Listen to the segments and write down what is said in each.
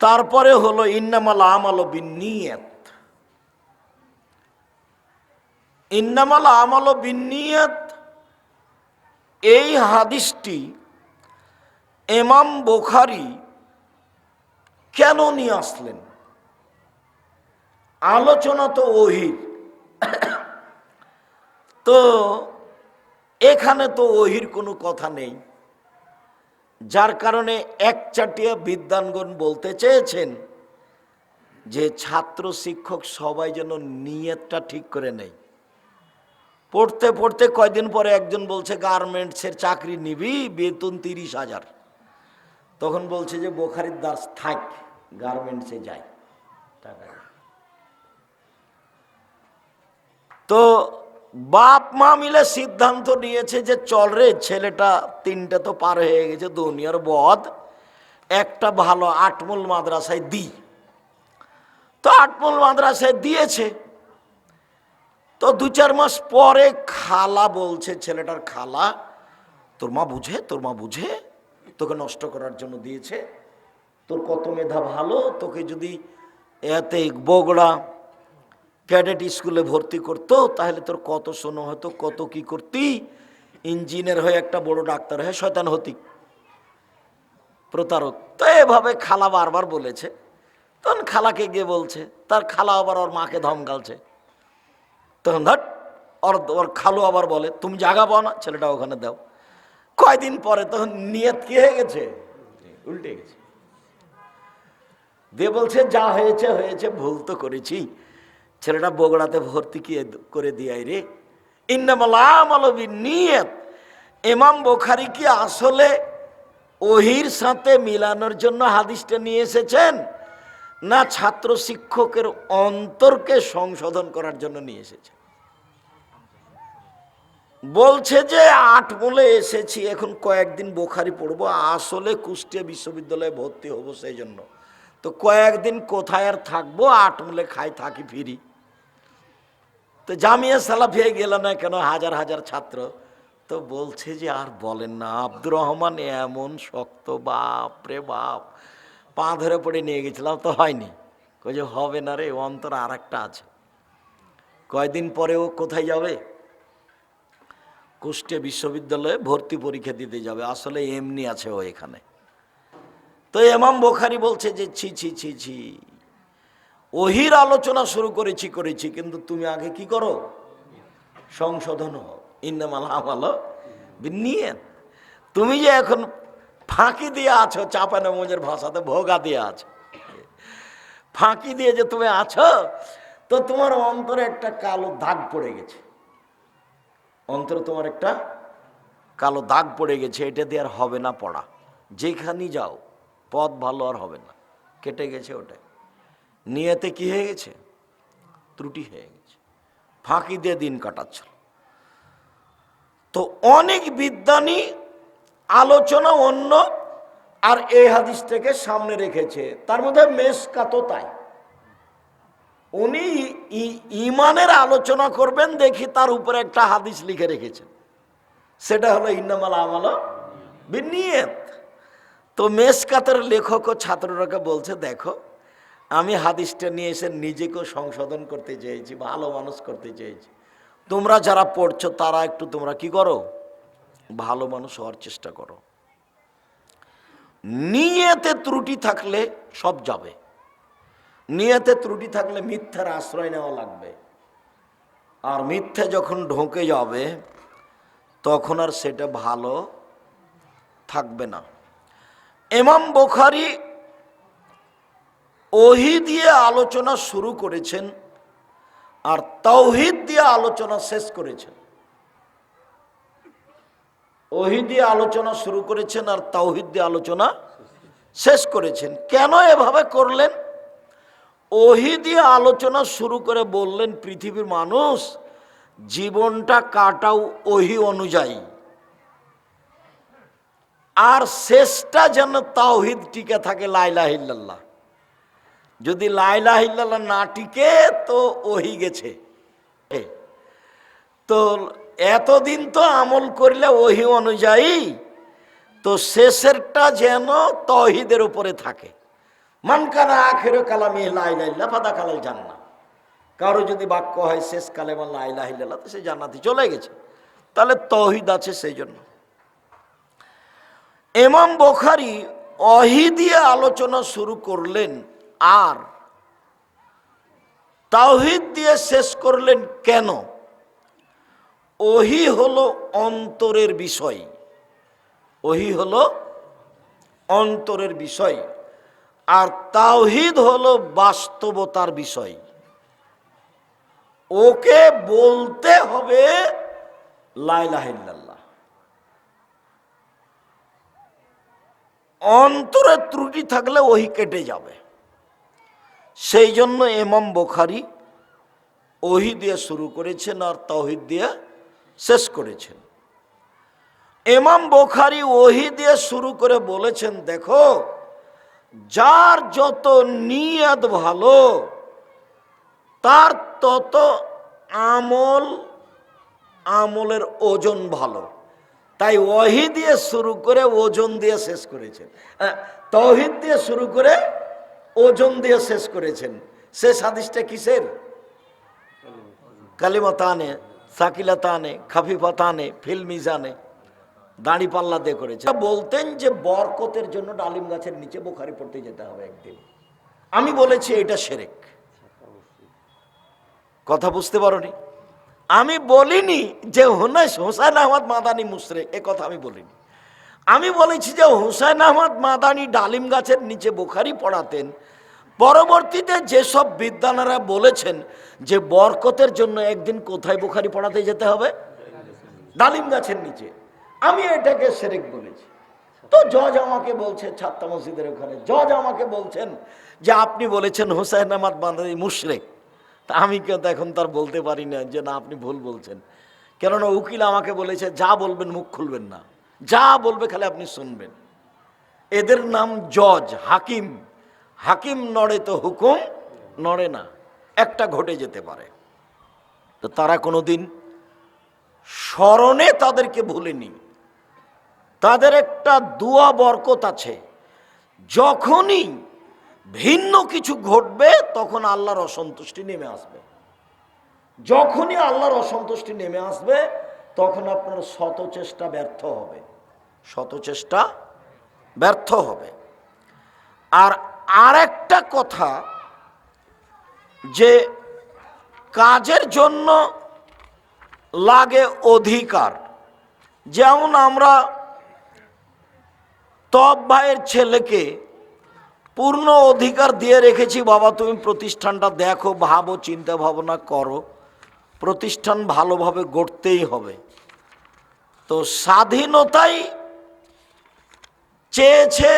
তারপরে হলো ইন্নামাল আমালু বিন্নিয়াত। ইন্নামাল আমালু বিন্নিয়াত এই হাদিসটি ইমাম বুখারী কেন নিয়ে আসলেন? আলোচনা তো ওহীর, তো এখানে তো ওহীর কোনো কথা নেই, যার কারণে একচাটিয়া বিদ্বানগণ বলতে চেয়েছেন যে ছাত্র শিক্ষক সবাই যেন নিয়তটা ঠিক করে নেয়। পড়তে পড়তে কয়দিন পরে একজন বলছে গার্মেন্টসের চাকরি নিবি, বেতন 30,000। তখন বলছে যে বুখারীর দাস থাক, গার্মেন্টসে যাই। তো বাপ মা মিলে সিদ্ধান্ত নিয়েছে যে চল রে, ছেলেটা 3টে তো পার হয়ে গেছে দুনিয়ার বদ, একটা ভালো আটমূল মাদ্রাসায় দিই। তো আটমূল মাদ্রাসায় দিয়েছে। তো 2-4 মাস পরে খালা বলছে, ছেলেটার খালা, তোর মা বুঝে তোকে নষ্ট করার জন্য দিয়েছে, তোর কত মেধা ভালো, তোকে যদি এতে বগুড়া ক্যাডেট স্কুলে ভর্তি করতো তাহলে তোর কত শোনো হতো, কত কি করতি, ইঞ্জিনিয়ার হয়ে একটা বড় ডাক্তার হয়ে শয়তান হতি, প্রতারক। তো এভাবে খালা বারবার বলেছে। তখন খালাকে গিয়ে বলছে, তার খালা আবার ওর মাকে ধমকালছে। তখন ওর খালু আবার বলে, তুমি জায়গা পাও না, ছেলেটা ওখানে দাও। কয়দিন পরে তখন নিয়ত কি হয়ে গেছে, উল্টে গেছে। দিয়ে বলছে যা হয়েছে হয়েছে, ভুল তো করেছি, ছেলেটা বগুড়াতে ভর্তি করে দিয়াই রে। ইন্নামাল আমালু বিন্নিয়াত। ইমাম বুখারী কি আসলে ওহীর সাথে মিলানোর জন্য হাদিসটা নিয়ে এসেছেন, না ছাত্র শিক্ষকের অন্তরকে সংশোধন করার জন্য নিয়ে এসেছেন? বলছে যে আটমূলে এসেছি, এখন কয়েকদিন বুখারী পড়বো, আসলে কুষ্টিয়া বিশ্ববিদ্যালয়ে ভর্তি হবো সেই জন্য। তো কয়েকদিন কোথায় আর থাকবো, আটমূলে খাই থাকি ফিরি। তো জামিয়া সালাফিয়ায় গেল না কেন, হাজার হাজার ছাত্র। তো বলছে যে আর বলেন না, আব্দুর রহমান এমন শক্ত, বাপ রে বাপ, পা ধরে পড়ে নিয়ে গেছিলাম, তো হয়নি। কই যে হবে না রে, অন্তর আর একটা আছে। কয়দিন পরে ও কোথায় যাবে, কুষ্টিয়া বিশ্ববিদ্যালয়ে ভর্তি পরীক্ষা দিতে যাবে, আসলে এমনি আছে ও এখানে। তো ইমাম বুখারী বলছে যে ছি ছি ছি ছি, ওহীর আলোচনা শুরু করেছি, কিন্তু তুমি আগে কি করো, সংশোধন হও। ইন্নামাল আমালু বিন্নিয়াত। তুমি যে এখন ফাঁকি দিয়ে আছো, চাঁপানেমুজের ভাষাতে ভোগা দিয়ে আছো, ফাঁকি দিয়ে যে তুমি আছো, তো তোমার অন্তরে একটা কালো দাগ পড়ে গেছে, অন্তরে তোমার একটা কালো দাগ পড়ে গেছে, এটা দিয়ে আর হবে না পড়া। যেখানেই যাও পথ ভালো আর হবে না, কেটে গেছে ওটাই। নিয়তে কি হয়ে গেছে, ত্রুটি হয়ে গেছে, ফাঁকি দিয়ে দিন কাটাচ্ছিল। তো অনেক বিদ্বানী আলোচনা অন্য আর এই হাদিসটাকে সামনে রেখেছে। তার মধ্যে মেশকাতও তাই, উনি ইমানের আলোচনা করবেন দেখি তার উপরে একটা হাদিস লিখে রেখেছেন, সেটা হলো ইন্নামাল আমালু বিন্নিয়াত। তো মেশকাতের লেখক ও ছাত্ররাকে বলছে, দেখো আমি হাদিসটা নিয়ে এসে নিজেকেও সংশোধন করতে চেয়েছি, ভালো মানুষ করতে চেয়েছি, তোমরা যারা পড়ছো তারা একটু তোমরা কি করো, ভালো মানুষ হওয়ার চেষ্টা করো। নিয়তে ত্রুটি থাকলে সব যাবে, নিয়তে ত্রুটি থাকলে মিথ্যার আশ্রয় নেওয়া লাগবে, আর মিথ্যে যখন ঢোকে যাবে তখন আর সেটা ভালো থাকবে না। ইমাম বুখারী ওহী দিয়ে আলোচনা শুরু করেছেন আর তাওহীদ দিয়ে আলোচনা শেষ করেছেন। ওহী দিয়ে আলোচনা শুরু করেছেন আর তাওহীদ দিয়ে আলোচনা শেষ করেছেন। কেন এভাবে করলেন? ওহী দিয়ে আলোচনা শুরু করে বললেন, পৃথিবীর মানুষ জীবনটা কাটাও ওহী অনুযায়ী, আর শেষটা যেন তাওহীদ টিকে থাকে, লা ইলাহা ইল্লাল্লাহ। যদি লা ইলাহা ইল্লাল্লাহ না টিকে তো ওহী গেছে। তো এতদিন তো আমল করলে ওহী অনুযায়ী, তো শেষেরটা যেন তাওহীদের উপরে থাকে। মান কানা আখিরু কালামি লা ইলাহা ইল্লাল্লাহ ফাদাখালাল জান্নাহ। কারো যদি বাক্য হয় শেষ কালেমা লা ইলাহা ইল্লাল্লাহ, তো সে জান্নাতে চলে গেছে। তাহলে তৌহিদ আছে। সেই জন্য ইমাম বুখারী ওহী দিয়ে আলোচনা শুরু করলেন, আর তাওহীদ দিয়ে শেষ করলেন। কেন? ওহী হলো অন্তরের বিষয়, ওহী হলো অন্তরের বিষয়, আর তাওহীদ হলো বাস্তবতার বিষয়। ওকে বলতে হবে লা ইলাহা ইল্লাল্লাহ। অন্তরে ত্রুটি থাকলে ওহী কেটে যাবে। সেই জন্য ইমাম বুখারী ওহী দিয়ে শুরু করেছেন আর তাওহীদ দিয়ে শেষ করেছেন। ইমাম বুখারী ওহী দিয়ে শুরু করে বলেছেন, দেখো, যার যত নিয়ত ভালো তার তত আমলের ওজন ভালো। তাই ওহী দিয়ে শুরু করে ওজন দিয়ে শেষ করেছেন, তাওহীদ দিয়ে শুরু করে ওজন দিয়ে শেষ করেছেন। শেষ হাদিসটা কিসের? কালিমাতানে সাকিলাতানে খাফিফাতানে ফিল মিজানে, দাড়ি পাল্লা দিয়ে করেছে। বলতেন যে বরকতের জন্য ডালিম গাছের নিচে বুখারী পড়তে যেতে হবে একদিন। আমি বলেছি এটা শিরক। কথা বুঝতে পারোনি? আমি বলিনি যে হুসাইন আহমদ মাদানী মুশরিক, এ কথা আমি বলিনি। আমি বলেছি যে হুসাইন আহমদ মাদানী ডালিম গাছের নিচে বুখারী পড়াতেন। পরবর্তীতে যেসব বিদ্বানেরা বলেছেন যে বরকতের জন্য একদিন কোথায় বুখারী পড়াতে যেতে হবে? ডালিম গাছের নিচে। আমি এটাকে শিরক বলেছি। তো জজ আমাকে বলছে, ছাত্তা মসজিদের ওখানে জজ আমাকে বলছেন যে আপনি বলেছেন হুসাইন আহমদ মাদানী মুশরিক। তা আমি কিন্তু এখন তার বলতে পারি না যে না, আপনি ভুল বলছেন। কেননা উকিল আমাকে বলেছে যা বলবেন মুখ খুলবেন না, যা বলবে খালি আপনি শুনবেন। এদের নাম জজ, হাকিম। হাকিম নড়ে তো হুকুম নড়ে না, একটা ঘটে যেতে পারে। তো তারা কোনোদিন স্মরণে তাদেরকে ভুলেনি। তাদের একটা দুয়া বরকত আছে, যখনই ভিন্ন কিছু ঘটবে তখন আল্লাহর অসন্তুষ্টি নেমে আসবে। যখনই আল্লাহর অসন্তুষ্টি নেমে আসবে তখন আপনার শত চেষ্টা ব্যর্থ হবে, শত চেষ্টা ব্যর্থ হবে। আর আরেকটা কথা, যে কাজের জন্য লাগে অধিকার। যেমন আমরা তব ভাইয়ের ছেলেকে পূর্ণ অধিকার দিয়ে রেখেছি, বাবা তুমি প্রতিষ্ঠানটা দেখো, ভাবো, চিন্তা ভাবনা করো, প্রতিষ্ঠান ভালোভাবে গড়তেই হবে। তো স্বাধীনতাই চেয়েছে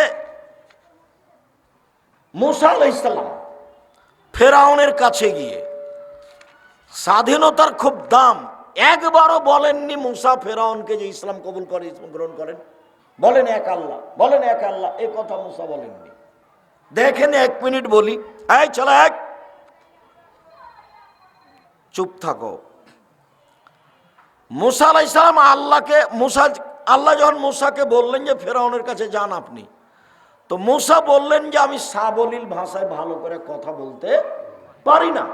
মুসা আলাইহিস সালাম ফেরাউনের কাছে গিয়ে। স্বাধীনতার খুব দাম। একবারও বলেননি মুসা ফেরাউনকে যে ইসলাম কবুল করে, ইসলাম গ্রহণ করেন। বলেন এক আল্লাহ, বলেন এক আল্লাহ, এ কথা মুসা বলেননি। দেখেন 1 মিনিট বলি, এই চলো এক, চুপ থাকো। মুসা আলাইহিস সালাম আল্লাহ যখন মুসাকে বললেন যে ফেরাউনের কাছে যান আপনি, তো মুসা বললেন যে আমি সাবলীল ভাষায় ভালো করে কথা বলতে পারি না।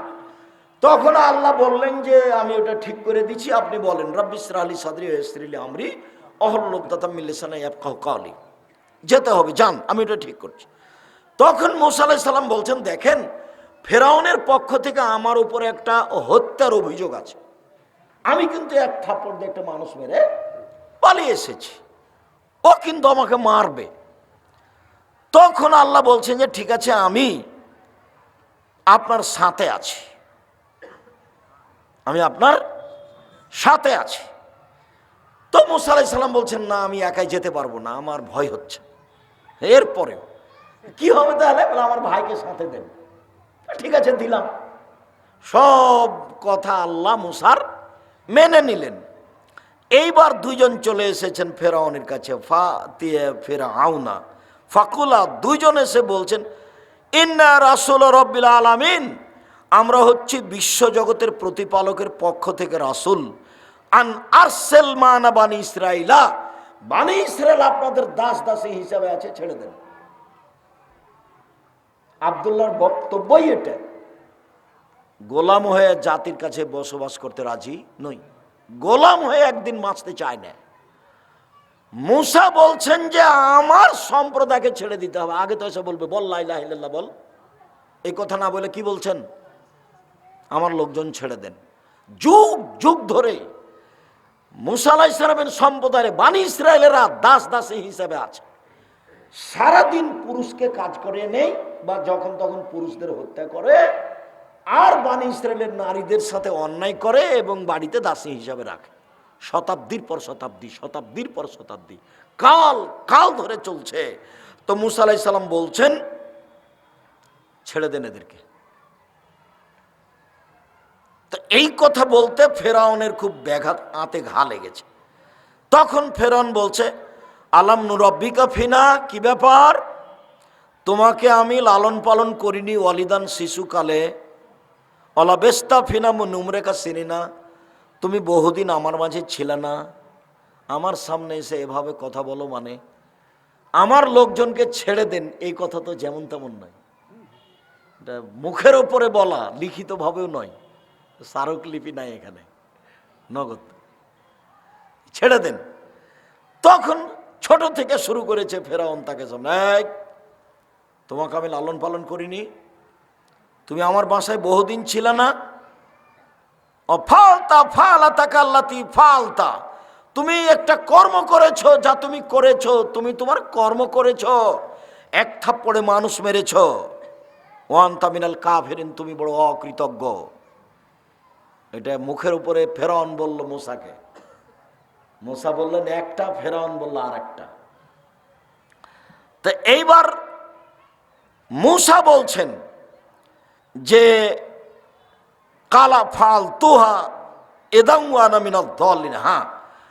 তখন আল্লাহ বললেন যে আমি ওটা ঠিক করে দিচ্ছি, আপনি বলেন রব্বি ইশরাহ লি সাদরি ওয়া ইয়াসসির লি আমরি ওয়াহলুল উকদাতাম মিন লিসানি ইয়াফকাহু কাওলি। যেতে হবে, যান, আমি ওটা ঠিক করছি। তখন মুসা আলাইহিস সালাম বলছেন, দেখেন ফেরাউনের পক্ষ থেকে আমার উপরে একটা হত্যার অভিযোগ আছে। আমি কিন্তু এক থাপ্পড় দিয়ে একটা মানুষ মেরে পালিয়ে এসেছি, ও কিন্তু আমাকে মারবে। তখন আল্লাহ বলছেন যে ঠিক আছে, আমি আপনার সাথে আছি, আমি আপনার সাথে আছি। তো মুসা আলাইহিস সালাম বলছেন না, আমি একাই যেতে পারবো না, আমার ভয় হচ্ছে। এরপরেও কি হবে তাহলে? বলে আমার ভাইকে সাথে দেন। ঠিক আছে, দিলাম। সব কথা আল্লাহ মুসার মেনে নিলেন। এইবার দুইজন চলে এসেছেন ফেরাউনের কাছে, ফেরাউনা ফাকুলা, দুইজন এসে বলছেন ইন্না রাসূল রাব্বিল আলামিন, আমরা হচ্ছি বিশ্বজগতের প্রতিপালকের পক্ষ থেকে রাসূল। আন আরসেল মানা বানি ইসরাইলা, বানি ইসরাইল আপনাদের দাস দাসী হিসাবে আছে, ছেড়ে দেন। আব্দুল্লাহর বক্তব্যই এটা, গোলাম হয়ে জাতির কাছে বসবাস করতে রাজি নই, গোলাম হয়ে একদিন বাঁচতে চায় না। মুসা বলছেন যে আমার সম্প্রদায়কে ছেড়ে দিতে হবে। আগে তো এসে বলবে বল লা ইলাহা ইল্লাল্লাহ বল, এই কথা না বলে কি বলছেন, আমার লোকজন ছেড়ে দেন। যুগ যুগ ধরে মুসা আলাইহিস সালামের সম্প্রদায়ের বানি ইসরায়েলেরা দাস দাসী হিসেবে আছে। সারাদিন পুরুষকে কাজ করে নেই বা যখন তখন পুরুষদের হত্যা করে, আর বানি ইসরায়েলের নারীদের সাথে অন্যায় করে এবং বাড়িতে দাসী হিসাবে রাখে। শতাব্দীর পর শতাব্দী, শতাব্দীর পর শতাব্দী, কাল কাল ধরে চলছে। তো মুসা আলাইহিস সালাম বলছেন ছেড়ে দেন এদেরকে। তো এই কথা বলতে ফেরাউনের খুব ব্যাঘাত, আতে ঘা লেগেছে। তখন ফেরাউন বলছে আলাম নুরাব্বিকা ফিনা, কি ব্যাপার, তোমাকে আমি লালন পালন করিনি ওয়ালিদান শিশুকালে, অলাবেস্তা ফিনা নুমরেকা সিনিনা, তুমি বহুদিন আমার মাঝে ছিলে না, আমার সামনে এসে এভাবে কথা বলো, মানে আমার লোকজনকে ছেড়ে দেন, এই কথা তো যেমন তেমন নয়, এটা মুখের ওপরে বলা, লিখিতভাবেও নয়, স্মারকলিপি নাই এখানে, নগদ ছেড়ে দেন। তখন ছোট থেকে শুরু করেছে ফেরাউন তাকে, তোমাকে আমি লালন পালন করিনি, তুমি আমার বাসায় বহুদিন ছিল না, ফালতা ফালাতা কাল্লাতি ফালতা, তুমি একটা কর্ম করেছো, যা তুমি করেছো, তুমি তোমার কর্ম করেছো, এক থাপ্পড়ে মানুষ মেরেছো, ওয়ান্তা মিনাল কাফিরিন, তুমি বড় অকৃতজ্ঞ। এটা মুখের উপরে ফেরাউন বলল মুসাকে, মুসা বললেন একটা, ফেরাউন বলল আর একটা। তো এইবার মুসা বলছেন যে কালা ফাল তুহা এদাউয়ানা মিনাল দলিন, হ্যাঁ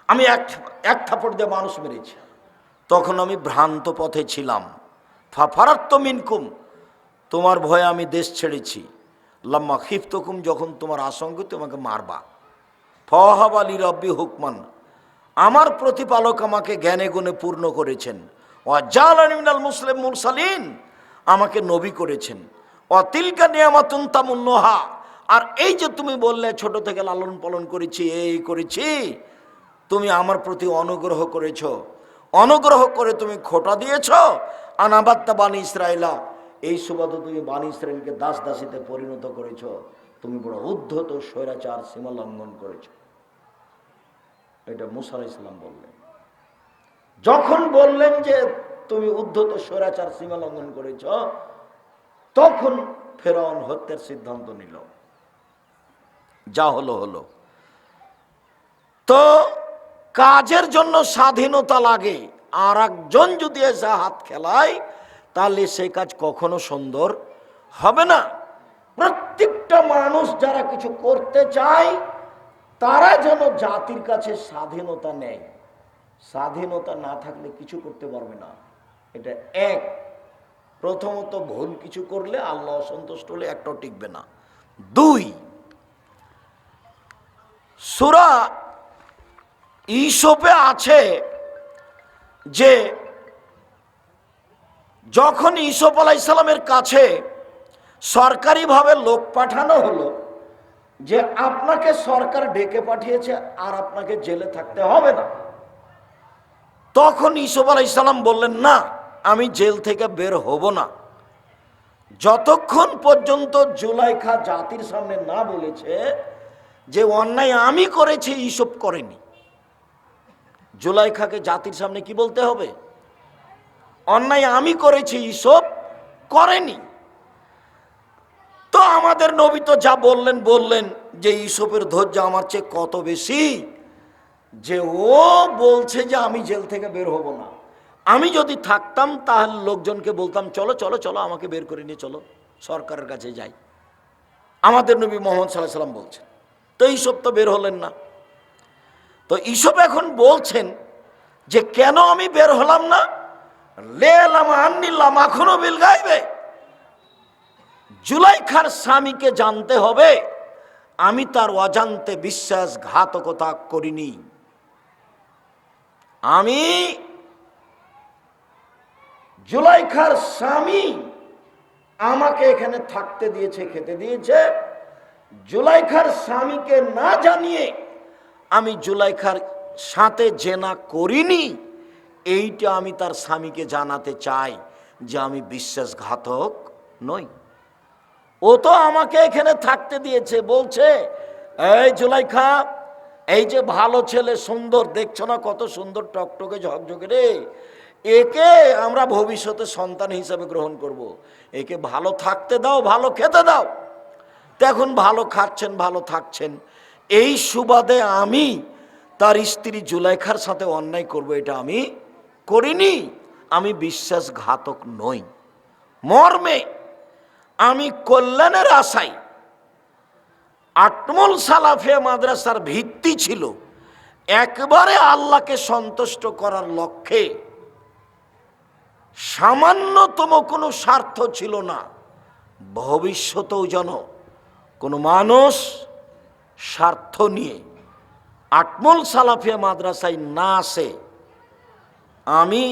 আমি এক থাপড় দিয়ে মানুষ মেরেছি, তখন আমি ভ্রান্ত পথে ছিলাম, ফারাত্ত মিনকুম, তোমার ভয়ে আমি দেশ ছেড়েছি, লাম্মা খিফতকুম, যখন তোমার আশঙ্কা তোমাকে মারবা, ফহাব আলী রব্বি হুকমান, আমার প্রতিপালক আমাকে জ্ঞানে গুণে পূর্ণ করেছেন, ওয়াজালানি মিনাল মুসলিম মুরসালিন, আমাকে নবী করেছেন, অতিলকা নিয়ামাতুন তামুন্নহা, আর এই যে তুমি বললে ছোট থেকে লালন পালন করেছি, এই করেছি, তুমি আমার প্রতি অনুগ্রহ করেছ, অনুগ্রহ করে তুমি খোটা দিয়েছ, আনাবাত্তা বানি ইসরাইলা, এই সুবাদে তুমি বানি ইসরাইলকে দাস দাসীতে পরিণত করেছ, তুমি বড় উদ্ধত স্বৈরাচার সীমা লঙ্ঘন করেছ। এটা মুসা আলাইহিস সালাম বললেন। যখন বললেন যে তুমি উদ্ধত স্বৈরাচার সীমা লঙ্ঘন করেছ, তখন ফেরাউন হত্যার সিদ্ধান্ত নিল, যা হলো হলো। তো কাজের জন্য স্বাধীনতা লাগে, আর একজন যদি এসে হাত খেলায় তাহলে সেই কাজ কখনো সুন্দর হবে না। প্রত্যেকটা মানুষ যারা কিছু করতে চায় তারা যেন জাতির কাছে স্বাধীনতা নেয়, স্বাধীনতা না থাকলে কিছু করতে পারবে না। এটা এক, প্রথমত ভুল কিছু করলে আল্লাহ অসন্তুষ্ট হলে একটাও টিকবে না। দুই, সূরা ইউসুফে আছে যে যখন ইউসুফ আলাইহিস সালামের কাছে সরকারিভাবে লোক পাঠানো হলো যে আপনাকে সরকার ডেকে পাঠিয়েছে আর আপনাকে জেলে থাকতে হবে না, তখন ইউসুফ আলাইহিস সালাম বললেন না, আমি জেল থেকে বের হব না, যতক্ষণ পর্যন্ত জুলাইখা জাতির সামনে না বলেছে যে অন্যায় আমি করেছি, ইউসুফ করেনি। জুলাইখাকে জাতির সামনে কি বলতে হবে? অন্যায় আমি করেছি, ইউসুফ করেনি। তো আমাদের নবী তো যা বললেন বললেন যে ইউসুফের ধৈর্য আমার চেয়ে কত বেশি, যে ও বলছে যে আমি জেল থেকে বের হব না, আমি যদি থাকতাম তাহলে লোকজনকে বলতাম চলো চলো চলো আমাকে বের করে নিয়ে চলো, সরকারের কাছে যাই। আমাদের নবী মুহাম্মদ সাল্লাল্লাহু আলাইহি ওয়াসাল্লাম বলছেন। তো ইউসুফ তো বের হলেন না। তো ইউসুফ এখন বলছেন যে কেন আমি বের হলাম না, লেলাম আন্নিল্লাম এখনো বিল গাইবে, জুলাইখার স্বামীকে জানতে হবে আমি তার অজান্তে বিশ্বাসঘাতকতা করিনি, আমি জুলাইখার স্বামী, আমাকে এখানে থাকতে দিয়েছে, খেতে দিয়েছে। জুলাইখার স্বামীকে না জানিয়ে আমি জুলাইখার সাথে জেনা করিনি, এইটা আমি তার স্বামীকে জানাতে চাই যে আমি বিশ্বাসঘাতক নই। ও তো আমাকে এখানে থাকতে দিয়েছে, বলছে এই জুলাইখা, এই যে ভালো ছেলে, সুন্দর, দেখছো না কত সুন্দর টকটকে ঝকঝকে রে, একে আমরা ভবিষ্যতে সন্তান হিসাবে গ্রহণ করব। একে ভালো থাকতে দাও, ভালো খেতে দাও। এখন ভালো খাচ্ছেন, ভালো থাকছেন, এই সুবাদে আমি তার স্ত্রী জুলাইখার সাথে অন্যায় করব, এটা আমি করিনি। আমি বিশ্বাসঘাতক নই। মর্মে আমি কল্যাণের আশায়, আটমল সালাফিয়া মাদ্রাসার ভিত্তি ছিল একবারে আল্লাহকে সন্তুষ্ট করার লক্ষ্যে, সামান্যতম কোনো স্বার্থ ছিল না। ভবিষ্যতেও যেন কোনো মানুষ স্বার্থ নিয়ে আটমল সালাফিয়া মাদ্রাসায় না আসে, আমি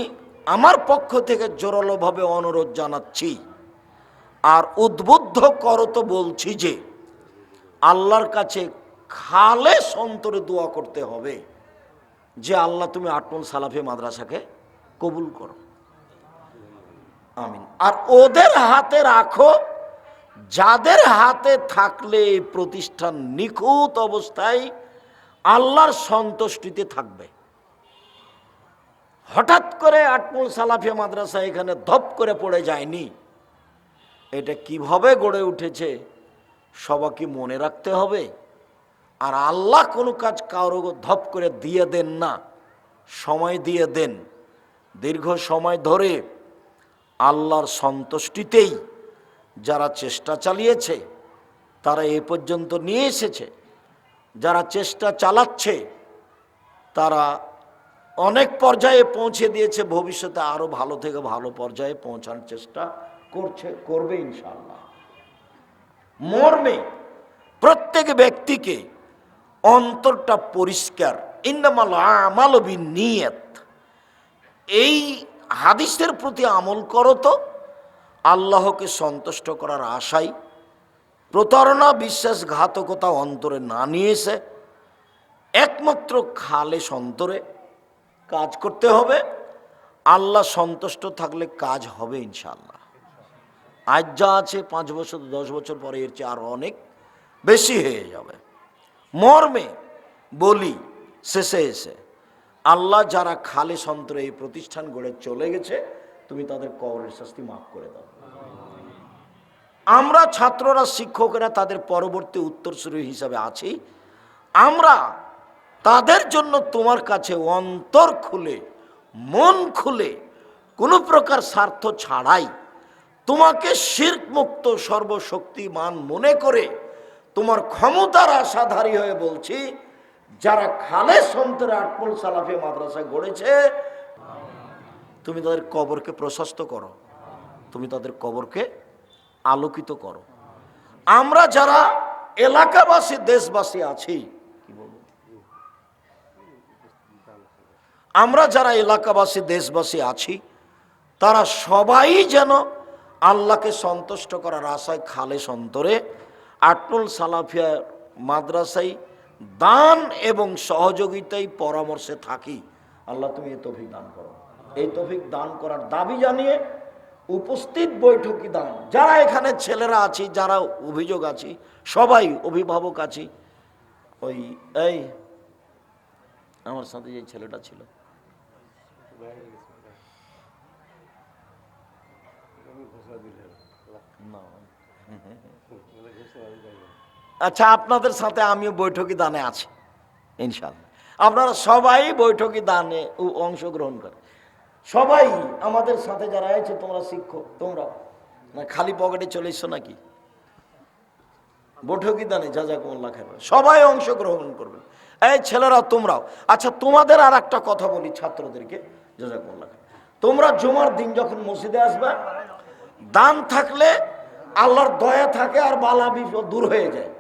আমার পক্ষ থেকে জোরালোভাবে অনুরোধ জানাচ্ছি। আর উদ্বুদ্ধ করত বলছি যে আল্লাহর কাছে খালেস অন্তরে দোয়া করতে হবে যে আল্লাহ তুমি আটমল সালাফিয়া মাদ্রাসাকে কবুল করো, আমিন। আর ওদের হাতে রাখো, যাদের হাতে থাকলে এই প্রতিষ্ঠান নিখুঁত অবস্থায় আল্লাহর সন্তুষ্টিতে থাকবে। হঠাৎ করে আটমল সালাফিয়া মাদ্রাসা এখানে ধপ করে পড়ে যায়নি। এটা কিভাবে গড়ে উঠেছে সবাইকে মনে রাখতে হবে। আর আল্লাহ কোনো কাজ কারো ধপ করে দিয়ে দেন না, সময় দিয়ে দেন। দীর্ঘ সময় ধরে আল্লাহর সন্তুষ্টিতেই যারা চেষ্টা চালিয়েছে তারা এ পর্যন্ত নিয়ে এসেছে। যারা চেষ্টা চালাচ্ছে তারা অনেক পর্যায়ে পৌঁছে দিয়েছে, ভবিষ্যতে আরো ভালো থেকে ভালো পর্যায়ে পৌঁছানোর চেষ্টা করবে ইনশাআল্লাহ। মর্মে প্রত্যেক ব্যক্তিকে অন্তরটা পরিষ্কার, ইন্নামাল আমালু বিন্নিয়াত, এই হাদিসের প্রতি আমল করো তো আল্লাহকে সন্তুষ্ট করার আশায়। প্রতারণা, বিশ্বাসঘাতকতা অন্তরে না নিয়ে এসে একমাত্র খালেস অন্তরে কাজ করতে হবে। আল্লাহ সন্তুষ্ট থাকলে কাজ হবে ইনশাআল্লাহ। আজ যা আছে 5 বছর 10 বছর পরে এর চেয়ে আরো অনেক বেশি হয়ে যাবে। মর্মে বলি শেষে এসে, আল্লাহ যারা খালেস অন্তরে এই প্রতিষ্ঠান গড়ে চলে গেছে, তুমি তাদের কবরের শাস্তি মাফ করে দাও। আমরা ছাত্ররা, শিক্ষকেরা তাদের পরবর্তী উত্তরসূরি হিসাবে আছি। আমরা তাদের জন্য তোমার কাছে অন্তর খুলে, মন খুলে, কোনো প্রকার স্বার্থ ছাড়াই তোমাকে শিরক মুক্ত সর্বশক্তিমান মনে করে তোমার ক্ষমতার আশাধারী হয়ে বলছি, যারা খালেস অন্তরে আটমল সালাফিয়া মাদ্রাসা গড়েছে, তুমি তাদের কবরকে প্রশস্ত করো, তুমি তাদের কবরকে আলোকিত করো। আমরা যারা এলাকাবাসী, দেশবাসী আছি, কি বলবো, আমরা যারা এলাকাবাসী, দেশবাসী আছি, তারা সবাই যেন আল্লাহকে সন্তুষ্ট করার আশায় খালেস অন্তরে আটমল সালাফিয়া মাদ্রাসায় দান এবং সহযোগিতায় পরামর্শে থাকি। আল্লাহ তুমি এই তৌফিক দান করো। এই তৌফিক দান করার দাবি জানিয়ে উপস্থিত বৈঠকি দান, যারা এখানে ছেলেরা আছি, যারা অভিযোগ আছি, সবাই অভিভাবক আছি, ওই এই আমার সাথে যে ছেলেটা ছিল, আচ্ছা, আপনাদের সাথে আমিও বৈঠকি দানে আছি ইনশাআল্লাহ। আপনারা সবাই বৈঠকি দানে অংশগ্রহণ করেন। সবাই আমাদের সাথে যারা আছে, তোমরা শিক্ষক, তোমরা না খালি পকেটে চলে এসছো নাকি? বৈঠকি দানে জাযাকুমুল্লাহ খাইর, সবাই অংশগ্রহণ করবেন। এই ছেলেরা তোমরাও। আচ্ছা, তোমাদের আর একটা কথা বলি ছাত্রদেরকে, জাযাকুমুল্লাহ খাইর। তোমরা জুমার দিন যখন মসজিদে আসবে, দান থাকলে আল্লাহর দয়া থাকে আর বালা বিপদ দূর হয়ে যায়,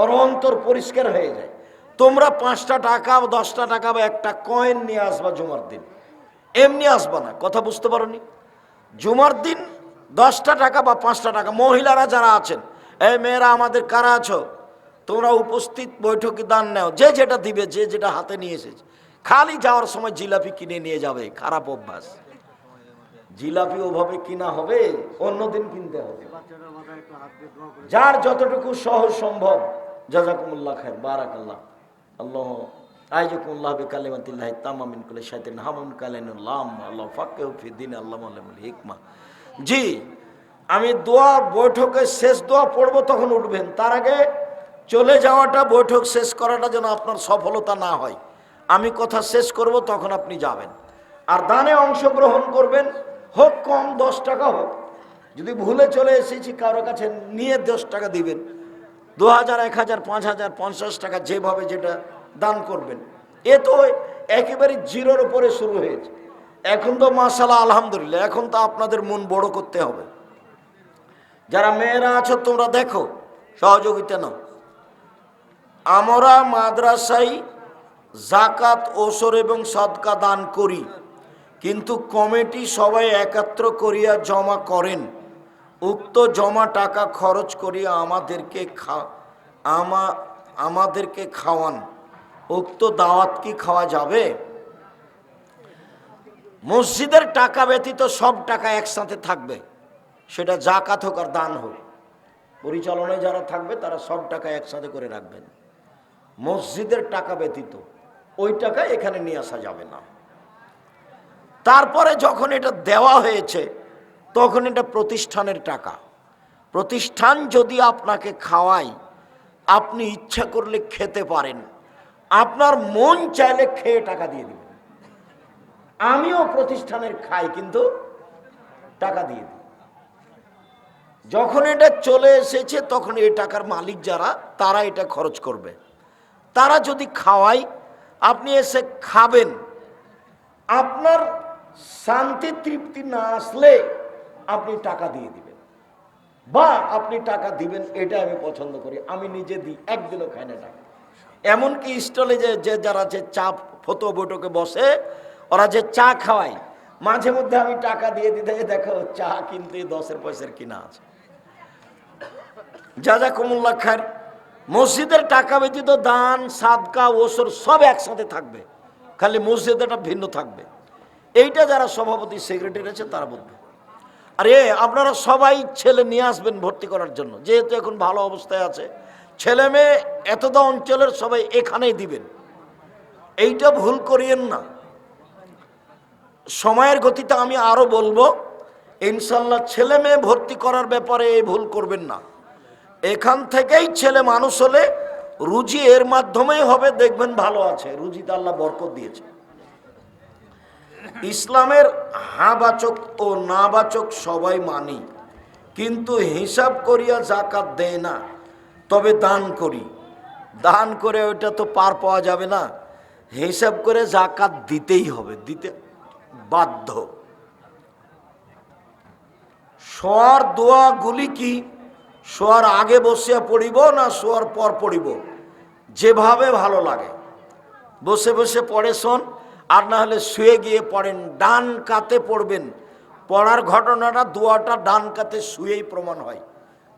ওর অন্তর পরিষ্কার হয়ে যায়। তোমরা 5টা টাকা, 10টা টাকা বা একটা কয়েন নিয়ে আসবা জুমার দিন, এমনি আসবা না। কথা বুঝতে পারোনি? জুমার দিন 10টা টাকা বা 5টা টাকা, মহিলারা যারা আছেন, এই মেয়েরা আমাদের কারা আছো, তোমরা উপস্থিত বৈঠকে দান নাও, যে যেটা দিবে, যে যেটা হাতে নিয়ে এসেছে। খালি যাওয়ার সময় জিলাপি কিনে নিয়ে যাবে, খারাপ অভ্যাস। জিলাপি ওভাবে কিনা হবে, অন্যদিন কিনতে হবে। যার যতটুকু সহজ সম্ভব। জাযাকুমুল্লাহ খায়র, বারাকাল্লাহ, আল্লাহ আইজাকুমুল্লাহ বিকালিমাতিল্লাহ তাম্মা মিন কুল্লি শাইতানিন হামুন কালাইনুল্লাহ, আল্লাহ ফাক্কিহু ফিদ্দীন, আল্লাহু আল্লামুল হিকমা। জি, আমি দোয়া বৈঠকে শেষ দোয়া পড়বো, তখন উঠবেন। তার আগে চলে যাওয়াটা, বৈঠক শেষ করাটা যেন আপনার সফলতা না হয়। আমি কথা শেষ করব, তখন আপনি যাবেন। আর দানে অংশগ্রহণ করবেন, হোক কম 10 টাকা হোক। যদি ভুলে চলে এসেছি কারো কাছে, নিয়ে 10 টাকা দিবেন, 2000, 1000, 5000, 50 টাকা, যেভাবে যেটা দান করবেন। এ তো একেবারে জিরোর উপরে শুরু হয়েছে। এখন তো মাশাআল্লাহ আলহামদুলিল্লাহ, এখন তো আপনাদের মন বড় করতে হবে। যারা মেয়েরা আছো তোমরা দেখো, সহযোগিতা নাও। আমরা মাদ্রাসায় জাকাত, ওসর এবং সদকা দান করি, কিন্তু কমিটি সবাই একত্র করিয়া জমা করেন। উক্ত জমা টাকা খরচ করিয়া আমাদেরকে খাওয়ান। উক্ত দাওয়াত কি খাওয়া যাবে? মসজিদের টাকা ব্যতীত সব টাকা একসাথে থাকবে, সেটা জাকাত হোক আর দান হোক। পরিচালনায় যারা থাকবে তারা সব টাকা একসাথে করে রাখবেন। মসজিদের টাকা ব্যতীত ওই টাকা এখানে নিয়ে আসা যাবে না। তারপরে যখন এটা দেওয়া হয়েছে, তখন এটা প্রতিষ্ঠানের টাকা। প্রতিষ্ঠান যদি আপনাকে খাওয়ায়, আপনি ইচ্ছা করলে খেতে পারেন, আপনার মন চাইলে খেয়ে টাকা দিয়ে দিবেন। আমিও প্রতিষ্ঠানের খাই, কিন্তু টাকা দিয়ে দিই। যখন এটা চলে এসেছে, তখন এই টাকার মালিক যারা, তারা এটা খরচ করবে। তারা যদি খাওয়ায়, আপনি এসে খাবেন। আপনার শান্তি তৃপ্তি না আসলে আপনি টাকা দিয়ে দিবেন, বা আপনি টাকা দিবেন, এটা আমি পছন্দ করি। আমি নিজে দিই, একদিনও খাই না টাকা। এমনকি স্টলে যে যারা যে চা ফতোয়া বৈঠকে বসে, ওরা যে চা খাওয়ায়, মাঝে মধ্যে আমি টাকা দিয়ে দিতে, দেখো চা কিনতে 10 পয়সার কিনা আছে। জাযাকুমুল্লাহ খায়র। মসজিদের টাকা ব্যতীত দান, সাদকা, ওসর সব একসাথে থাকবে, খালি মসজিদেরটা ভিন্ন থাকবে। এইটা যারা সভাপতি, সেক্রেটারি আছে তারা বলবে। আরে আপনারা সবাই ছেলে নিয়ে আসবেন ভর্তি করার জন্য, যেহেতু এখন ভালো অবস্থায় আছে। ছেলে মেয়ে এতটা অঞ্চলের সবাই এখানেই দিবেন, এইটা ভুল করিয়েন না। সময়ের গতিতে আমি আরো বলবো, ইনশাল্লাহ ছেলে মেয়ে ভর্তি করার ব্যাপারে এই ভুল করবেন না। এখান থেকেই ছেলে মানুষ হলে রুজি এর মাধ্যমেই হবে, দেখবেন ভালো আছে, রুজিতে আল্লাহ বরকত দিয়েছে। ইসলামের হাবাচক ও নাবাচক সবাই মানি, কিন্তু হিসাব করিয়া জাকাত দেয় না, তবে দান করি। দান করে ওইটা তো পার পাওয়া যাবে না, হিসাব করে জাকাত দিতেই হবে, দিতে বাধ্য। শোয়ার দোয়াগুলি কি শোয়ার আগে বসিয়া পড়িব না শোয়ার পর পড়িব? যেভাবে ভালো লাগে বসে বসে পড়ে শোন, আর না হলে শুয়ে গিয়ে পড়েন। ডান কাতে পড়বেন। পড়ার ঘটনাটা, দোয়াটা ডান কাতে শুয়েই প্রমাণ হয়।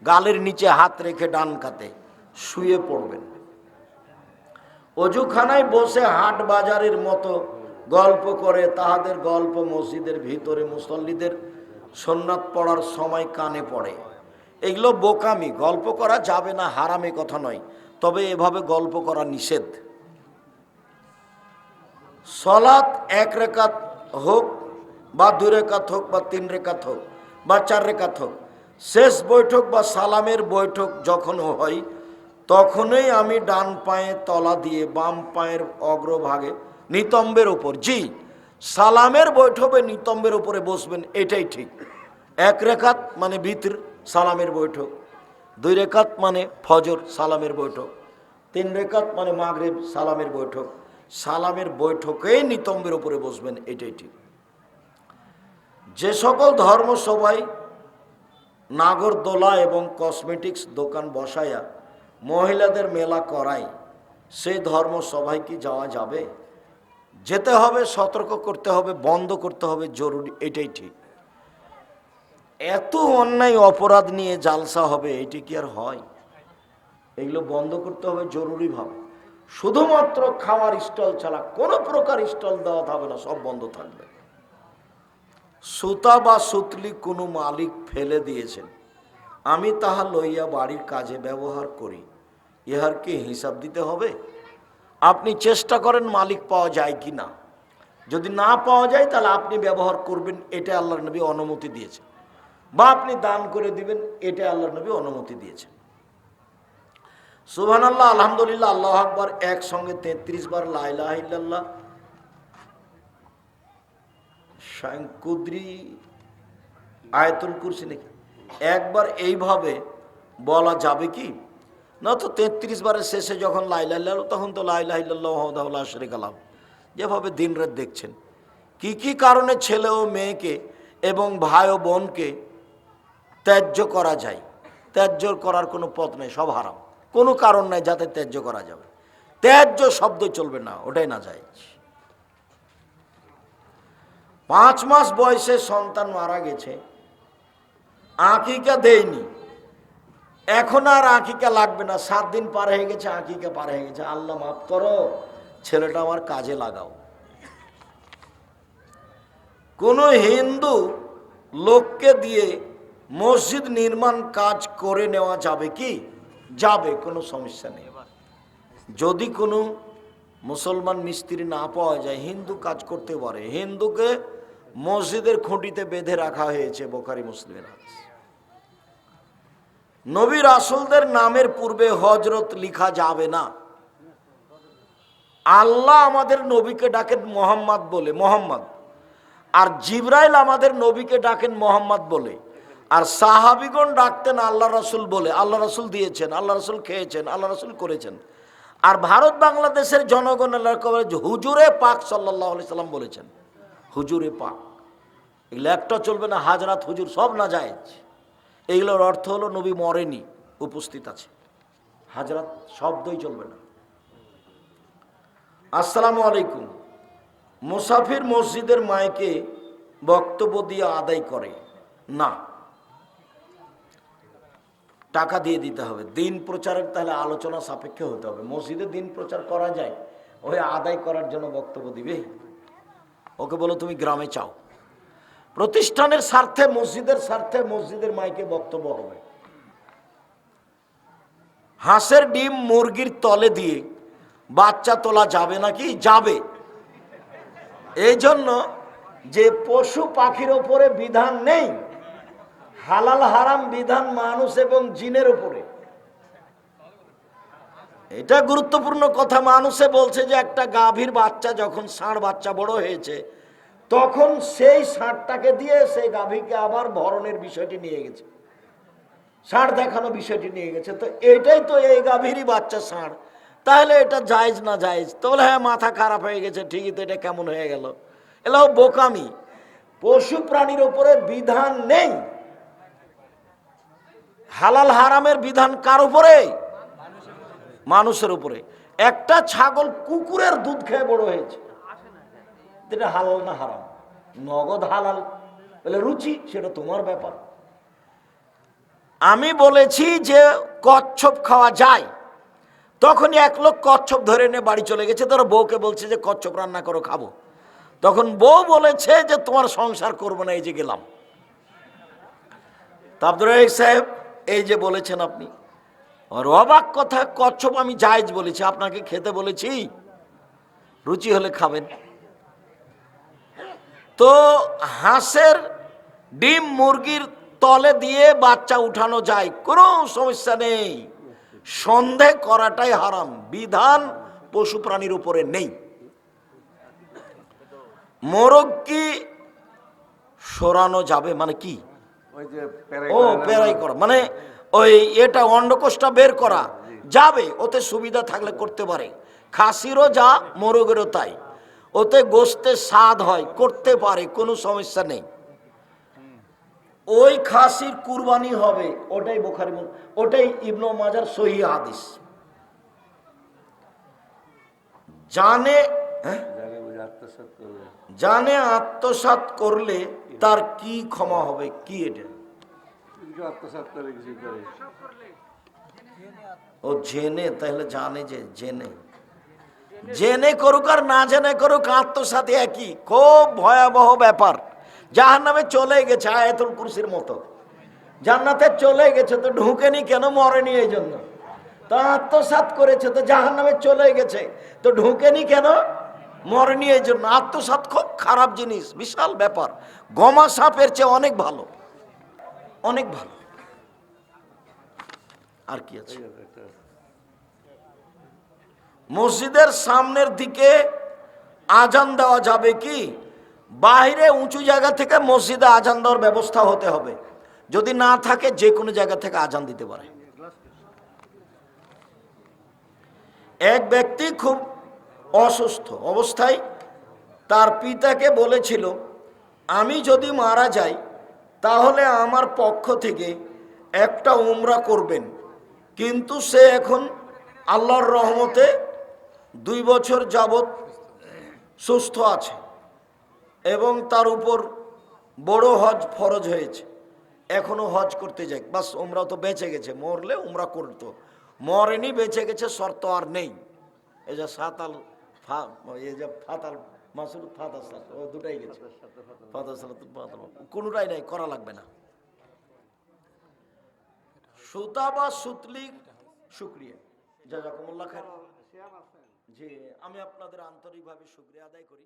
গালের নিচে হাত রেখে ডান কাতে শুয়ে পড়বেন। অজুখানায় বসে হাট বাজারের মতো গল্প করে, তাহাদের গল্প মসজিদের ভিতরে মুসল্লিদের সুন্নাত পড়ার সময় কানে পড়ে। এগুলো বোকামি, গল্প করা যাবে না, হারামে কথা নয়, তবে এভাবে গল্প করা নিষেধ। সলাত 1 রেকাত হোক বা 2 রেকাত হোক বা 3 রেকাত হোক বা 4 রেকাত হোক, শেষ বৈঠক বা সালামের বৈঠক যখন হয়, তখনই আমি ডান পায়ে তলা দিয়ে বাম পায়ের অগ্রভাগে নিতম্বের উপর, জি সালামের বৈঠকে নিতম্বের উপরে বসবেন, এটাই ঠিক। 1 রেকাত মানে বিতর, সালামের বৈঠক। 2 রেকাত মানে ফজর, সালামের বৈঠক। 3 রেকাত মানে মাগরিব, সালামের বৈঠক। সালামের বৈঠকেই নিতম্বের উপরে বসবেন, এটাই ঠিক। যে সকল ধর্মসভায় নাগরদোলা এবং কসমেটিক্স দোকান বসায়া মহিলাদের মেলা করায়, সেই ধর্মসভায় কি যাওয়া যাবে? যেতে হবে, সতর্ক করতে হবে, বন্ধ করতে হবে, জরুরি, এটাই ঠিক। এত অন্যায় অপরাধ নিয়ে জালসা হবে, এটি কি আর হয়? এগুলো বন্ধ করতে হবে জরুরিভাবে। শুধুমাত্র খাওয়ার স্টল ছাড়া কোনো প্রকার স্টল দেওয়া হবে না, সব বন্ধ থাকবে। সুতা বা সুতলি কোনো মালিক ফেলে দিয়েছেন, আমি তাহা লইয়া বাড়ির কাজে ব্যবহার করি, ইহার কি হিসাব দিতে হবে? আপনি চেষ্টা করেন মালিক পাওয়া যায় কি না। যদি না পাওয়া যায় তাহলে আপনি ব্যবহার করবেন, এটা আল্লাহর নবী অনুমতি দিয়েছেন। বা আপনি দান করে দিবেন, এটা আল্লাহর নবী অনুমতি দিয়েছেন। সুবহানাল্লাহ, আলহামদুলিল্লাহ, আল্লাহু আকবার একসঙ্গে 33 বার লা ইলাহা ইল্লাল্লাহ, কুদরি, আয়াতুল কুরসি নাকি একবার এইভাবে বলা যাবে কি? না তো 33 বারের শেষে যখন লা ইলাহা ইল্লাল্লাহ, তখন তো লা ইলাহা ইল্লাল্লাহ ওয়াহদাহু লা শারীকা লাহু। যেভাবে দিনরাত দেখছেন, কি কি কারণে ছেলে ও মেয়েকে এবং ভাই ও বোনকে ত্যায্য করা যায়, ত্যায্য করার কোনো পথ নেই, সব হারাম। কোনো কারণ নাই যাতে ত্যায্য করা যাবে। ত্যায্য শব্দ চলবে না, ওটাই না যায়। 5 মাস বয়সে সন্তান মারা গেছে, আকিকা দেয়নি, এখন আর আকিকা লাগবে না, 7 দিন পার হয়ে গেছে, আকিকা পার হয়ে গেছে, আল্লাহ মাফ করো, ছেলেটা আমার কাজে লাগাও। কোন হিন্দু লোককে দিয়ে মসজিদ নির্মাণ কাজ করে নেওয়া যাবে কি? যাবে, কোনো সমস্যা নেই। যদি কোনো মুসলমান মিস্ত্রি না পাওয়া যায়, হিন্দু কাজ করতে পারে। হিন্দুকে মসজিদের খুঁটিতে বেঁধে রাখা হয়েছে, বুখারী মুসলিমের হাদিস। নবী রাসূলদের নামের পূর্বে হযরত লিখা যাবে না। আল্লাহ আমাদের নবীকে ডাকেন মোহাম্মদ বলে, মোহাম্মদ, আর জিবরাইল আমাদের নবীকে ডাকেন মোহাম্মদ বলে, আর সাহাবীগণ ডাকতেন আল্লাহ রাসূল বলে। আল্লাহ রাসূল দিয়েছেন, আল্লাহ রাসূল খেয়েছেন, আল্লাহ রাসূল করেছেন। আর ভারত বাংলাদেশের জনগণ হুজুরে পাক সাল্লাল্লাহু আলাইহি সাল্লাম বলেছেন, হুজুরে পাক। এগুলো একটা চলবে না, হাজরাত হুজুর সব না জায়েজ। এইগুলোর অর্থ হলো নবী মরেনি, উপস্থিত আছে। হাজরাত শব্দই চলবে না। আসসালামু আলাইকুম, মুসাফির মসজিদের মাইকে বক্তব্য দিয়ে আদায় করে না, টাকা দিয়ে দিতে হবে। দিন প্রচারের তাহলে আলোচনা সাপেক্ষে হতে হবে। মসজিদে দিন প্রচার করা যায়, ওই আদায় করার জন্য বক্তব্য দিবে? ওকে বলো তুমি গ্রামে চাও। প্রতিষ্ঠানের স্বার্থে, মসজিদের স্বার্থে মসজিদের মাইকে বক্তব্য হবে। হাঁসের ডিম মুরগির তলে দিয়ে বাচ্চা তোলা যাবে নাকি? যাবে। এই জন্য যে পশু পাখির ওপরে বিধান নেই, হালাল হারাম বিধান মানুষ এবং জিনের উপরে। এটা গুরুত্বপূর্ণ কথা। মানুষে বলছে যে একটা গাভীর বাচ্চা যখন ষাঁড় বাচ্চা বড় হয়েছে, তখন সেই ষাঁড়টাকে দিয়ে সেই গাভীকে আবার ভরণের বিষয়টি নিয়ে গেছে, ষাঁড় দেখানো বিষয়টি নিয়ে গেছে। তো এটাই তো এই গাভীরই বাচ্চা ষাঁড়, তাহলে এটা জায়েজ না জায়েজ? তো বলে হ্যাঁ, মাথা খারাপ হয়ে গেছে, ঠিকই তো, এটা কেমন হয়ে গেল? এলাও বোকামি। পশু প্রাণীর উপরে বিধান নেই। হালাল হারামের বিধান কার উপরে? মানুষের উপরে। একটা ছাগল কুকুরের দুধ খেয়ে বড় হয়েছে, এটা হালাল না হারাম? নগদ হালাল, বলে রুচি, সেটা তোমার ব্যাপার। আমি বলেছি যে কচ্ছপ খাওয়া যায়, তখনই এক লোক কচ্ছপ ধরে নিয়ে বাড়ি চলে গেছে। তারা বউকে বলছে যে কচ্ছপ রান্না করো, খাবো। তখন বউ বলেছে যে তোমার সংসার করবো না, এই যে গেলাম। তা আব্দুর রাজ্জাক সাহেব, এই যে বলেছেন আপনি, আর অবাক কথা, কচ্ছপ আমি জায়েজ বলেছি, আপনাকে খেতে বলেছি, রুচি হলে খাবেন। তো হাঁসের ডিম মুরগির তলে দিয়ে বাচ্চা উঠানো যায়, কোনো সমস্যা নেই। সন্দেহ করাটাই হারাম, বিধান পশু প্রাণীর উপরে নেই। মোরগ কি সরানো যাবে? মানে কি? ও পেরাই করা, মানে ওই এটা অন্ডকোষটা বের করা যাবে, ওতে সুবিধা থাকলে করতে পারে। খাসিরও যা, মোরগেরও তাই, ওতে গোশতের স্বাদ হয়, করতে পারে, কোনো সমস্যা নেই। ওই খাসির কুরবানি হবে, ওটাই বুখারী, ওটাই ইবনে মাজার সহিহ হাদিস। জানে জানে আত্মসাৎ করলে তার কি ক্ষমা হবে? কি এটা? আত্মসাৎ করে কিছু করে। ও জেনে, তাহলে জানে যে জেনে জেনে করুক আর না জেনে করুক, আত্মসাৎ একই। খুব ভয়াবহ ব্যাপার। জাহান্নামে চলে গেছে আয়াতুল কুরসির মতো, জান্নাতে চলে গেছে তো ঢুকেনি কেন? মরেনি এই জন্য। তো আত্মসাৎ করেছে তো জাহান্নামে চলে গেছে তো ঢুকেনি কেন? মরেনি এই জন্য। আত্মসাৎ খুব খারাপ জিনিস, বিশাল ব্যাপার। গমা সাপের চেয়ে অনেক ভালো, অনেক ভালো। আর কি আছে? মসজিদের সামনের দিকে আজান দেওয়া যাবে কি? বাইরে উঁচু জায়গা থেকে মসজিদে আজান দেওয়ার ব্যবস্থা হতে হবে। যদি না থাকে যে কোনো জায়গা থেকে আজান দিতে পারে। এক ব্যক্তি খুব অসুস্থ অবস্থায় তার পিতাকে বলেছিল, আমি যদি মারা যাই তাহলে আমার পক্ষ থেকে একটা উমরা করবেন। কিন্তু সে এখন আল্লাহর রহমতে 2 বছর যাবৎ সুস্থ আছে এবং তার উপর বড় হজ ফরজ হয়েছে। এখনো হজ করতে যাই, বাস উমরা তো বেঁচে গেছে, মরলে উমরা করতো, মরেনি, বেঁচে গেছে, শর্ত আর নেই। এই যে সাতাল এই যে ফাতাল মাসুদ ফাতাল সাত, ও দুটাই গেছে, ফাতাল সালাত কোনোটাই নাই, করা লাগবে না। সুতা বা সুতলি, শুক্রিয়া, জাযাকুমুল্লাহ খাইর। জি, আমি আপনাদের আন্তরিকভাবে শুকরিয়া আদায় করি।